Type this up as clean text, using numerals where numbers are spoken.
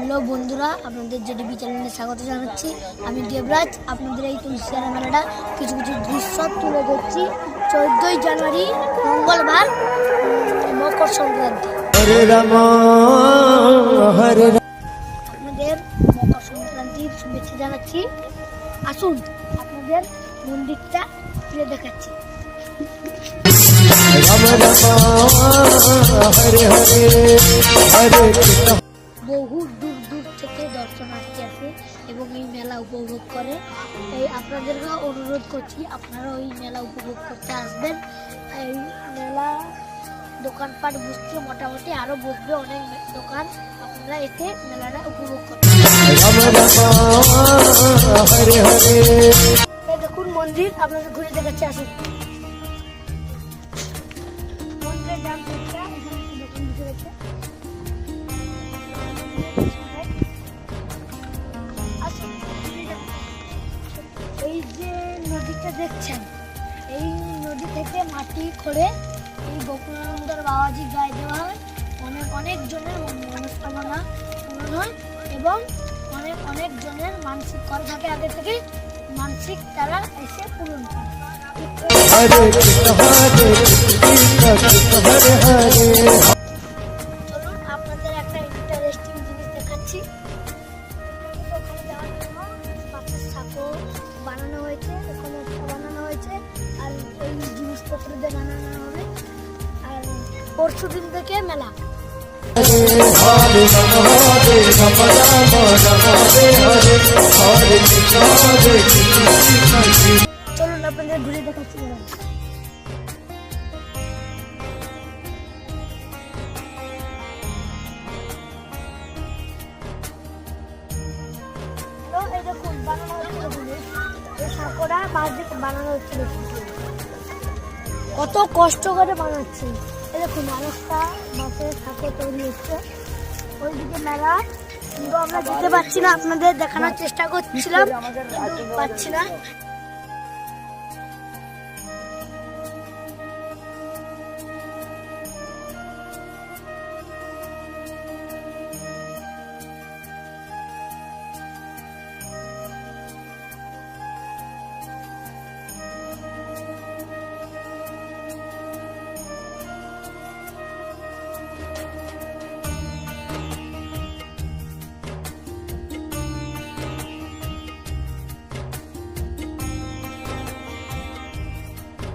Hello বন্ধুরা, আপনাদের JDB চ্যানেলে স্বাগত জানাচ্ছি। আমি দেবরাজ। আপনাদের এই তুলসিয়ারা মেলাটা কিছু কিছু দৃশ্য তুলে ধরছি। 14ই জানুয়ারি মঙ্গলবার, মকর সংক্রান্তি। আপনাদের মকর সংক্রান্তির শুভেচ্ছা জানাচ্ছি। আসুন আপনাদের মন্দিরটা তুলে দেখাচ্ছি। বহু দূর দূর থেকে দর্শনার্থী আসে এবং এই মেলা উপভোগ করে। এই আপনাদেরকে অনুরোধ করছি, আপনারা ওই মেলা উপভোগ করতে আসবেন। এই মেলা দোকানপাট বসছে, মোটামুটি আরো বসবে অনেক দোকান। আপনারা এসে মেলাটা উপভোগ করবেন। দেখুন মন্দির, আপনাদের ঘুরে দেখাচ্ছি। আসুন মন্দিরের ডান দিকটা, এখানে দোকান বসে গেছে। এই যে নদীটা দেখছেন, এই নদী থেকে মাটি খোঁড়ে এই গোকুলানন্দর বাবাজি গায়ে দেওয়া হয়। অনেক অনেক জনের মনস্কামনা পূরণ হয় এবং অনেক অনেক জনের মানসিক করা থাকে, আগে থেকে মানসিক তারা এসে পূরণ করে। চলুন আপনাদের একটা ইন্টারেস্টিং জিনিস দেখাচ্ছি। ওখানে যাওয়ার জন্য মাছের সাঁকো বানানো হয়েছে, ওখানে একটা বানানো হয়েছে, আর এই জিনিসপত্র দিয়ে বানানো হবে। আর পরশু দিন থেকে মেলা। চলুন আপনাদের ঘুরে দেখাচ্ছি। এই দেখুন বানানো হচ্ছিল, এই সাঁকোটা মাছ দিয়ে বানানো হচ্ছিল। কত কষ্ট করে বানাচ্ছে। এই দেখুন আরেকটা মাছের সাঁকো তৈরি হচ্ছে। ওইদিকে মেলা, কিন্তু আমরা যেতে পারছি না, আপনাদের দেখানোর চেষ্টা করছিলাম, পাচ্ছি না।